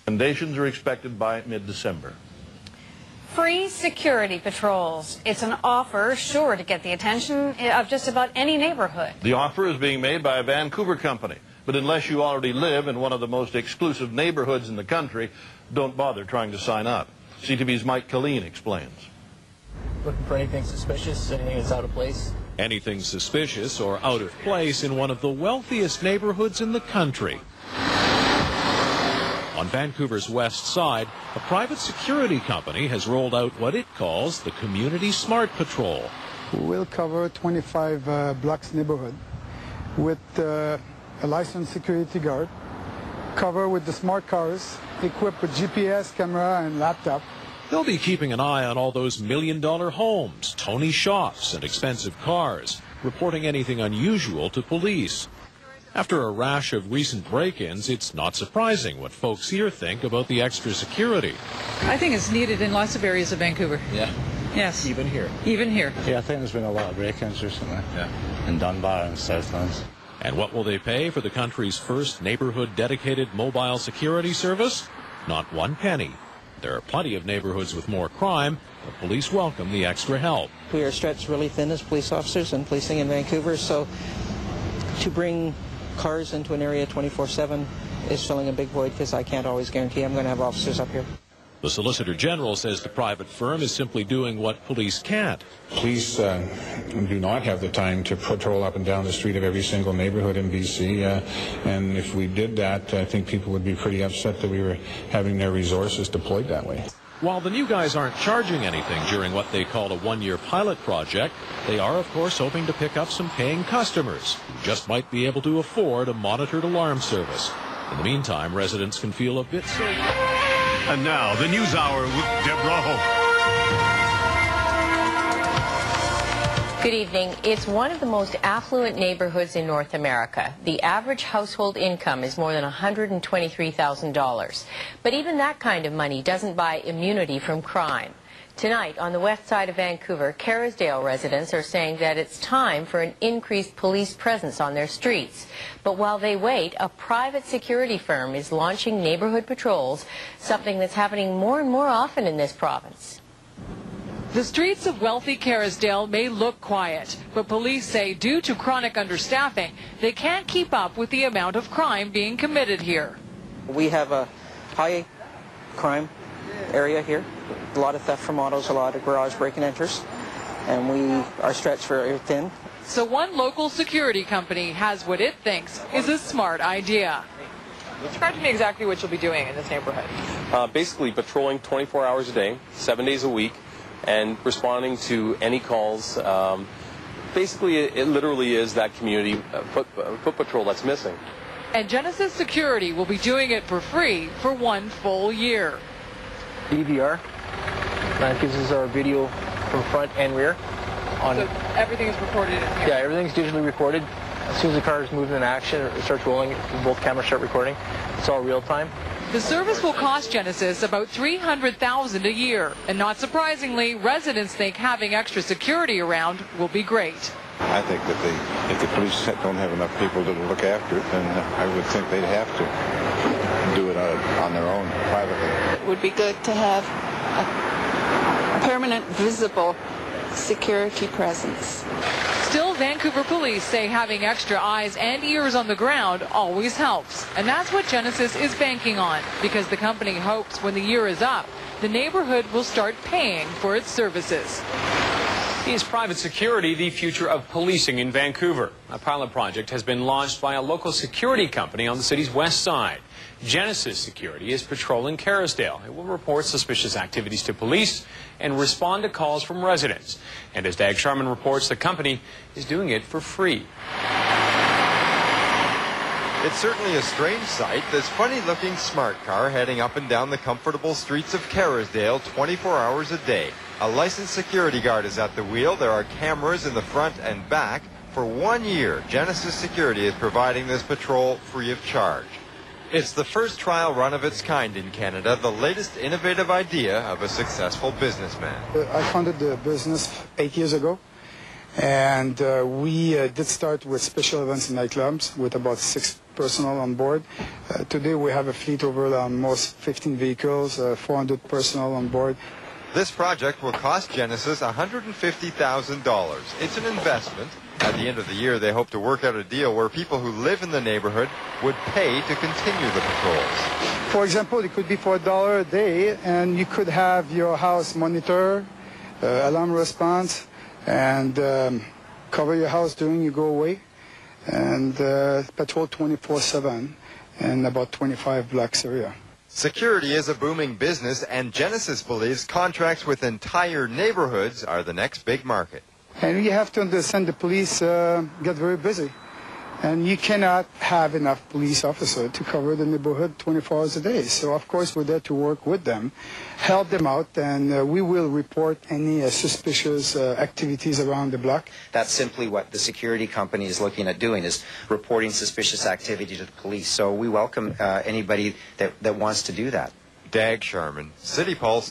Recommendations are expected by mid-December. Free security patrols. It's an offer sure to get the attention of just about any neighborhood. The offer is being made by a Vancouver company, but unless you already live in one of the most exclusive neighborhoods in the country, don't bother trying to sign up. CTV's Mike Killeen explains. Looking for anything suspicious, anything that's out of place? Anything suspicious or out of place in one of the wealthiest neighborhoods in the country. On Vancouver's west side, a private security company has rolled out what it calls the Community Smart Patrol. We'll cover 25 blocks neighborhood with a licensed security guard, cover with the smart cars, equipped with GPS, camera, and laptop. They'll be keeping an eye on all those million-dollar homes, Tony shops, and expensive cars, reporting anything unusual to police. After a rash of recent break-ins, it's not surprising what folks here think about the extra security. I think it's needed in lots of areas of Vancouver. Yeah. Yes. Even here? Even here. Yeah, I think there's been a lot of break-ins recently. Yeah. In Dunbar and Southlands. And what will they pay for the country's first neighborhood-dedicated mobile security service? Not one penny. There are plenty of neighborhoods with more crime, but police welcome the extra help. We are stretched really thin as police officers and policing in Vancouver, so to bring cars into an area 24/7 is filling a big void because I can't always guarantee I'm going to have officers up here. The Solicitor General says the private firm is simply doing what police can't. Police do not have the time to patrol up and down the street of every single neighborhood in BC, and if we did that, I think people would be pretty upset that we were having their resources deployed that way. While the new guys aren't charging anything during what they call a one-year pilot project, they are, of course, hoping to pick up some paying customers who just might be able to afford a monitored alarm service. In the meantime, residents can feel a bit safer. And now, the News Hour with Deborah Hope. Good evening. It's one of the most affluent neighborhoods in North America. The average household income is more than $123,000. But even that kind of money doesn't buy immunity from crime. Tonight, on the west side of Vancouver, Kerrisdale residents are saying that it's time for an increased police presence on their streets. But while they wait, a private security firm is launching neighborhood patrols, something that's happening more and more often in this province. The streets of wealthy Kerrisdale may look quiet, but police say due to chronic understaffing, they can't keep up with the amount of crime being committed here. We have a high crime area here, a lot of theft from autos, a lot of garage break and enters, and we are stretched very thin. So one local security company has what it thinks is a smart idea. Describe to me exactly what you'll be doing in this neighborhood. Basically patrolling 24 hours a day, 7 days a week, and responding to any calls. Basically, it literally is that community foot patrol that's missing. And Genesis Security will be doing it for free for 1 full year. DVR. That gives us our video from front and rear. So everything is recorded in here? Yeah, everything's digitally recorded. As soon as the car is moving in action, it starts rolling, both cameras start recording. It's all real time. The service will cost Genesis about $300,000 a year, and not surprisingly, residents think having extra security around will be great. I think that if the police don't have enough people to look after it, then I would think they'd have to do it on their own privately. It would be good to have a permanent, visible security presence. Still, Vancouver police say having extra eyes and ears on the ground always helps. And that's what Genesis is banking on, because the company hopes when the year is up, the neighborhood will start paying for its services. Is private security the future of policing in Vancouver? A pilot project has been launched by a local security company on the city's west side. Genesis Security is patrolling Kerrisdale. It will report suspicious activities to police and respond to calls from residents. And as Dag Sharman reports, the company is doing it for free. It's certainly a strange sight, this funny-looking smart car heading up and down the comfortable streets of Kerrisdale 24 hours a day. A licensed security guard is at the wheel. There are cameras in the front and back. For 1 year, Genesis Security is providing this patrol free of charge. It's the first trial run of its kind in Canada, the latest innovative idea of a successful businessman. I founded the business 8 years ago, And we did start with special events and nightclubs with about 6 personnel on board. Today we have a fleet over almost 15 vehicles, 400 personnel on board. This project will cost Genesis $150,000. It's an investment. At the end of the year, they hope to work out a deal where people who live in the neighborhood would pay to continue the patrols. For example, it could be for $1 a day, and you could have your house monitor, alarm response, and cover your house during you go away, and patrol 24/7 in about 25 blocks area. Security is a booming business, and Genesis believes contracts with entire neighborhoods are the next big market. And you have to understand the police get very busy. And you cannot have enough police officers to cover the neighborhood 24 hours a day. So, of course, we're there to work with them, help them out, and we will report any suspicious activities around the block. That's simply what the security company is looking at doing, is reporting suspicious activity to the police. So we welcome anybody that wants to do that. Dag Sharman, City Pulse.